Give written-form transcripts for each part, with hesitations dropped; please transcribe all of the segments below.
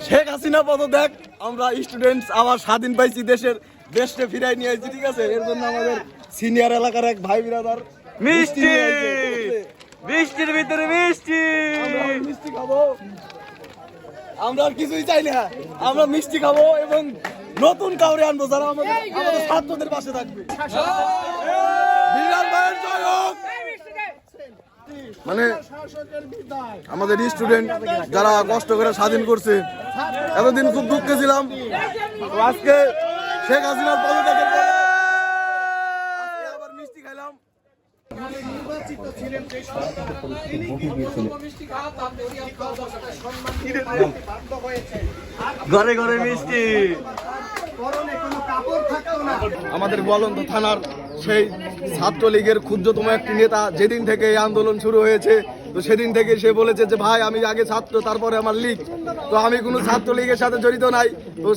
শেখ হাসিনা পদত্যাগ, আমরা স্টুডেন্টস আবার স্বাধীন পাইছি, দেশে ফিরাই নিয়ে আসছি, ঠিক আছে। এর জন্য আমাদের সিনিয়র এলাকার এক ভাই বিরাদার মিষ্টি, বৃষ্টির ভিতরে মিষ্টি, আমরা মিষ্টি খাবো। আমরা আর কিছুই চাই না, আমরা মিষ্টি খাবো এবং নতুন কাউরে আনবো যারা আমাদের ছাত্রদের পাশে থাকবে। বিরাট ভাইয়ের জয় হোক। মানে আমাদের স্টুডেন্ট যারা কষ্ট করে স্বাধীন করছে, এতদিন খুব দুঃখে ছিলাম, তো আজকে শেখ হাসিনার পদত্যাগের পর আজকে আবার মিষ্টি খাইলাম। ঘরে ঘরে মিষ্টি। আমাদের গোয়ালন্দ থানার সেই ছাত্রলীগের ক্ষুদ্রতম একটি নেতা যেদিন থেকে এই আন্দোলন শুরু হয়েছে, তো সেদিন থেকে সে বলেছে যে ভাই আমি আগে ছাত্র, তারপরে আমার লীগ, তো আমি কোনো ছাত্রলীগের সাথে জড়িত নাই। তো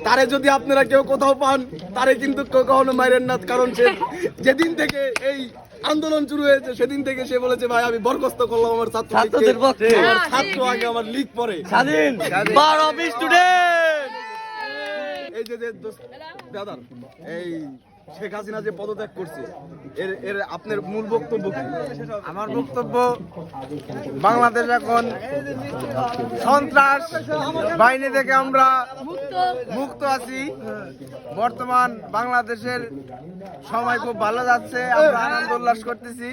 তারে যদি আপনারা কেউ কোথাও পান, তারে কিন্তু কখনো মাইরেন না, কারণ সে যেদিন থেকে এই আন্দোলন শুরু হয়েছে সেদিন থেকে সে বলেছে ভাই আমি বরখাস্ত করলাম আমার ছাত্রদের পক্ষে। আমার ছাত্র আগে, আমার লীগ পরে। স্বাধীন 12 স্টুডেন্ট। এই যে দাদা, এই শেখ হাসিনা যে পদত্যাগ করছে, এর আপনার মূল বক্তব্য কি? আমার বক্তব্য, বাংলাদেশ এখন সন্ত্রাস বাহিনী থেকে আমরা মুক্ত আছি। বর্তমান বাংলাদেশের সময় খুব ভালো যাচ্ছে, আমরা আনন্দ উল্লাস করতেছি।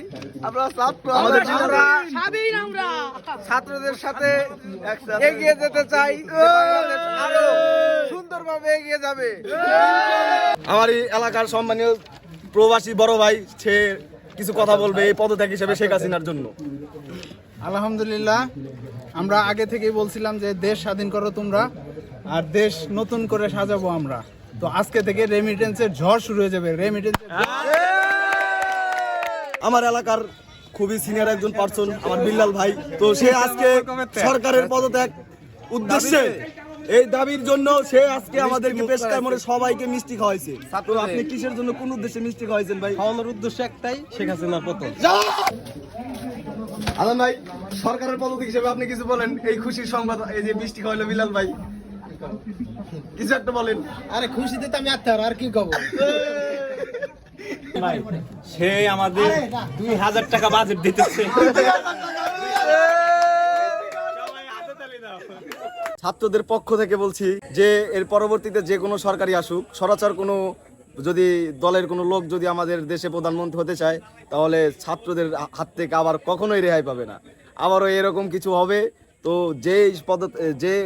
আমরা ছাত্র, আমরা ছাত্রদের সাথে এগিয়ে যেতে চাই, বাংলাদেশ আরো সুন্দরভাবে এগিয়ে যাবে। আমার এই এলাকার সম্মানীয় প্রবাসী বড় ভাই, সে কিছু কথা বলবে এই পদত্যাগ হিসেবে শেখ হাসিনার জন্য। আলহামদুলিল্লাহ, আমরা আগে থেকেই বলছিলাম যে দেশ স্বাধীন করো তোমরা, আর দেশ নতুন করে সাজাবো আমরা। তো আজকে থেকে রেমিটেন্সের ঝড় শুরু হয়ে যাবে। আমার এলাকার খুবই সিনিয়র একজন পার্সন, আমার বিল্লাল ভাই, তো সে আজকে সরকারের পদত্যাগ উদ্দেশ্যে এই দাবির জন্য সে আজকে আমাদেরকে পেশকার মনে সবাইকে মিষ্টি খাওয়াইছে। তো আপনি কিসের জন্য, কোন উদ্দেশ্যে মিষ্টি খাওয়াইছেন ভাই? খাওয়ানোর উদ্দেশ্য একটাই, শেখ হাসিনার পতন। আলম ভাই, সরকারের পদত্যাগ হিসেবে আপনি কিছু বলেন, এই খুশির সংবাদ, এই যে মিষ্টি খাওয়াইলো বিলাল ভাই, কিছু একটা বলেন। আরে খুশিতে তো আমি আর কি কব। ভাই, সে আমাদের 2000 টাকা বাজেট দিতেছে। ছাত্রদের পক্ষ থেকে বলছি যে এর পরবর্তীতে যে কোনো সরকারি আসুক, সরাসর কোনো যদি দলের কোনো লোক যদি আমাদের দেশে প্রধানমন্ত্রী হতে চায়, তাহলে ছাত্রদের হাত থেকে আবার কখনোই রেহাই পাবে না। আবারও এরকম কিছু হবে, তো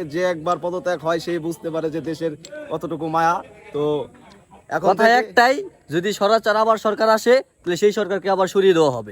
যে একবার পদত্যাগ হয় সেই বুঝতে পারে যে দেশের কতটুকু মায়া। তো এখন কথা একটাই, যদি সরাসর আবার সরকার আসে তাহলে সেই সরকারকে আবার সরিয়ে দেওয়া হবে।